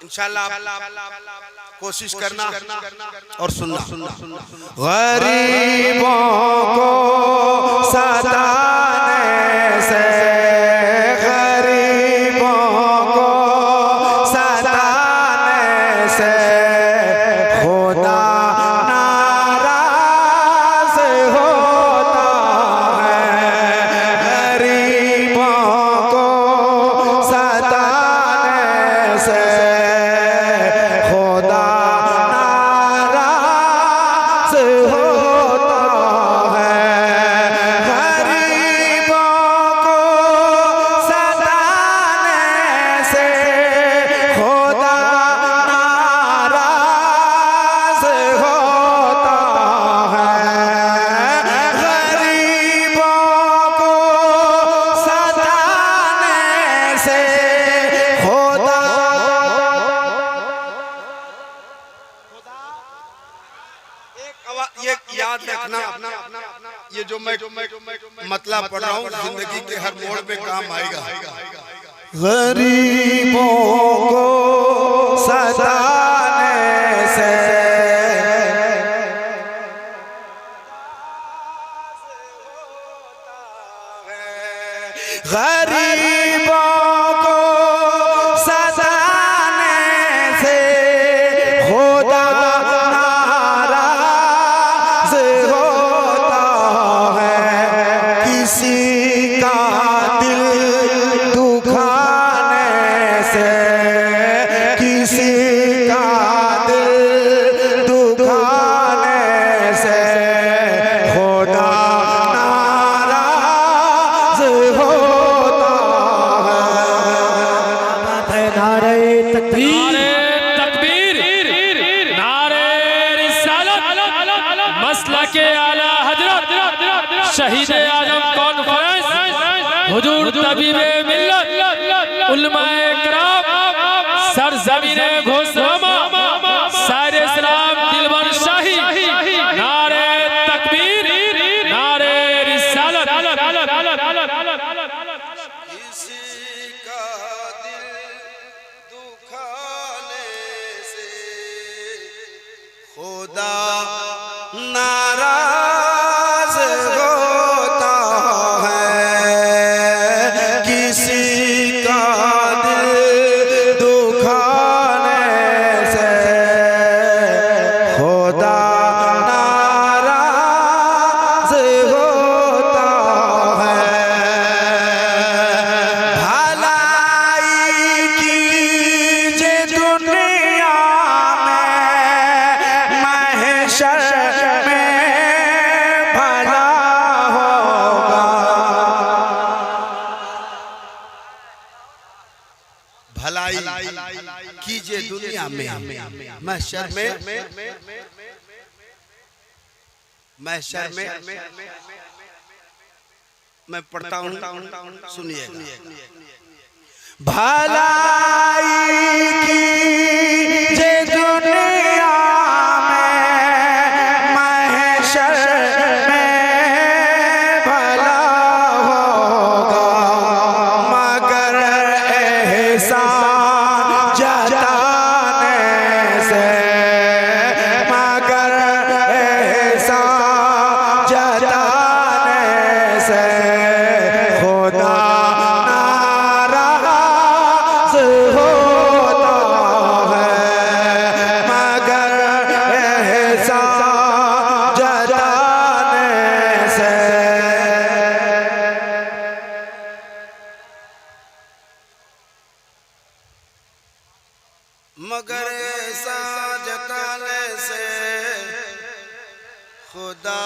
इंशाल्लाह कोशिश करना और सुनना। गरीबों को सताने से, गरीबों को सताने से खुदा नाराज होता है। गरीबों को सताने से खुदा नाराज होता है। गरीबों को सताने से खुदा नाराज होता है। गरीबों को सताने से खुदा ये याद रखना, ये जो मैं मतलब पढ़ रहा हूँ जिंदगी के हर मोड़ पे काम आएगा। गरीबों को सताने से गरीबों को सताने से खुदा नाराज होता है। किसी का दिल दुखाने से, किसी का दिल दुखाने से खुदा नाराज होता है। नारे तकबीर, तकबीर, नारे रिसालत, मसलके आला हजरत शहीद आजम कॉन्फ्रेंस हुजूर तबीबे मिल्लत उलमाए किराम सरजमीने घोषनामा सारे इस्लाम दिलबर शाही। नारे तकबीर, नारे रिसालत। किसी का दिल दुखाने से खुदा नाराज होता है। किसी का दिल दुखाने से खुदा नाराज होता है। भलाई कीजिए दुनिया में, महशर में भला होगा। भलाई कीजिए दुनिया में, महशर में, महशर में। मैं पढ़ता हूँ, सुनिए। भलाई कीजिए दुनिया में, महशर में भला होगा। मगर एहसान जताने से, मगर एहसान जताने से खुदा नाराज होता है। मगर एहसान जताने से मगर एहसान जताने से खुदा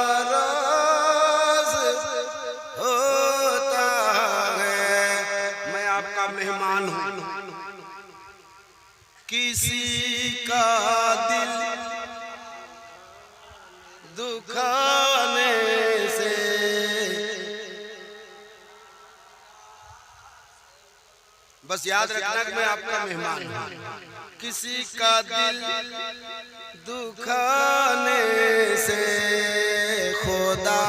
नाराज होता है। मैं आपका मेहमान हूँ। किसी का दिल दुखाने से बस याद रखना कि मैं आपका मेहमान हूँ। किसी का दिल दुखाने से खुदा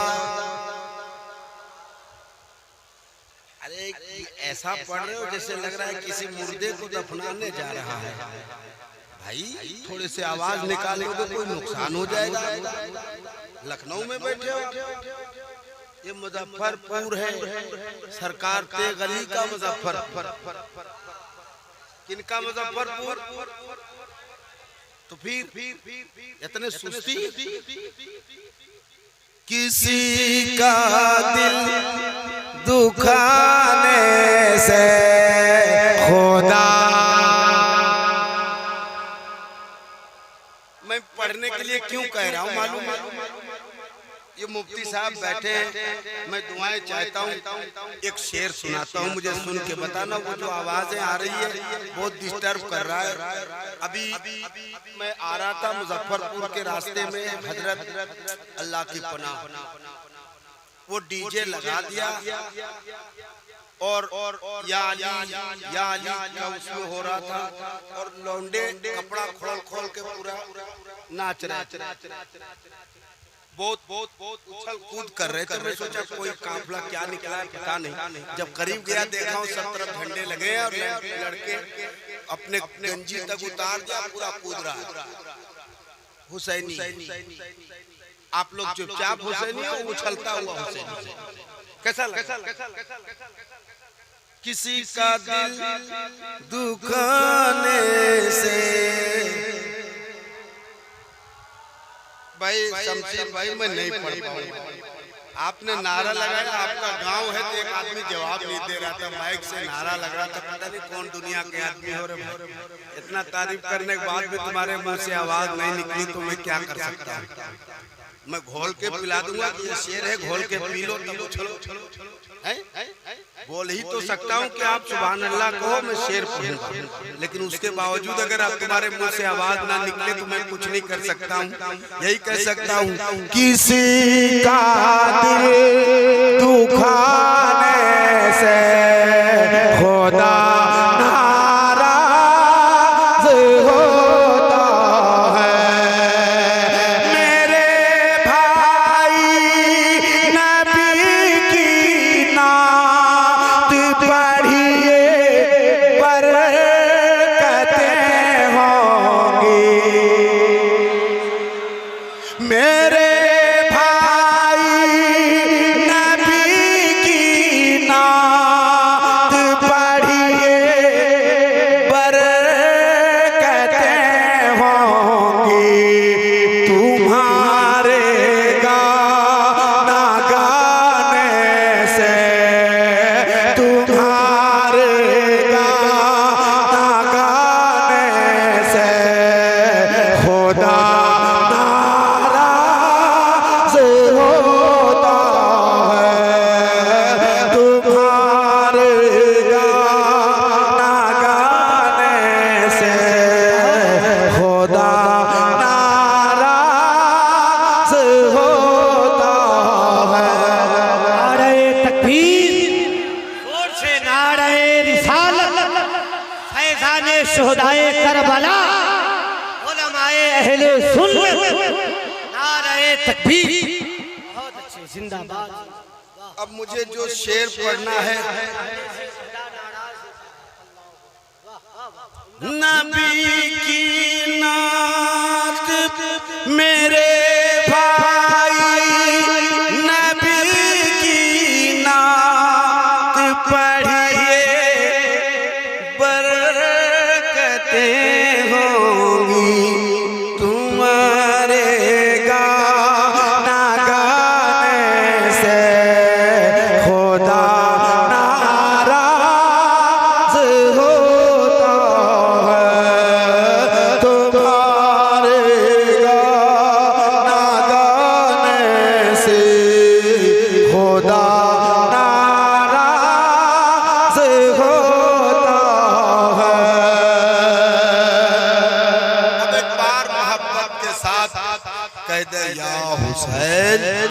ऐसा पढ़ रहे हो जैसे लग रहा है किसी मुर्दे को दफनाने जा रहा है। भाई थोड़े से आवाज निकालोगे कोई नुकसान हो जाएगा। लखनऊ में बैठे हो, ये मुजफ्फरपुर है, सरकार तेग अली का मुजफ्फरपुर। किनका मुजफ्फरपुर? तो फिर इतने सुस्ती। किसी का दिल दुखाने से खुदा। मैं पढ़ने के लिए क्यों कह रहा हूँ मालूम है? ये मुफ्ती साहब बैठे हैं, मैं दुआएं चाहता हूँ। एक शेर सुनाता हूँ, मुझे सुन के बताना। वो जो आवाजें आ रही है बहुत डिस्टर्ब कर रहा है। अभी मैं आ रहा था मुजफ्फरपुर के रास्ते में, हजरत अल्लाह की पनाह, वो डीजे लगा दिया और या अली का उसमें हो रहा था, और लौंडे कपड़ा खोल खोल के पूरा नाच रहे, बहुत उछल कूद कर रहे थे। मैं सोचा कोई काफिला क्या निकला है पता नहीं। जब करीब गया देखा हूँ सब तरफ झंडे लगे हैं और लड़के अपने गंजी तक उतार दिया, पूरा कूद रहा है। हुसैनी, आप लोग चुपचाप हुसैनी हो, उछलता हुआ हुसैनी कैसा लगा? किसी का दिल दुखाने से। भाई शमशीर भाई मैं नहीं पढ़ पाऊंगा। आपने नारा लगाया, आपका गांव है तो एक आदमी जवाब नहीं दे रहा था, माइक से नारा लग रहा था, पता नहीं कौन दुनिया के आदमी हो रहे। इतना तारीफ करने के बाद भी तुम्हारे मुंह से आवाज नहीं निकली तो मैं क्या कर सकता हूँ? मैं घोल के पिला दूंगा कि ये शेर है, घोल के पी लो तब उछलो। बोल ही तो सकता हूँ कि आप सुभान अल्लाह कहो, मैं शेर पढ़ूंगा, लेकिन उसके बावजूद अगर आप तुम्हारे मुंह से आवाज ना निकले तो मैं कुछ नहीं कर सकता हूँ। यही कह सकता हूँ, किसी का दिल दुखाने से खुदा नाराज होता है। मेरे भाई नबी की नात पढ़िए, बरकतें होंगी। मेरे शुहदाए करबला, उलमाए अहले सुन्नत, नारे तकबीर। बहुत अच्छे, जिंदाबाद। अब मुझे जो शेर पढ़ना है, नबी की नात मेरे भाई, नबी की नात पढ़िए, बरकतें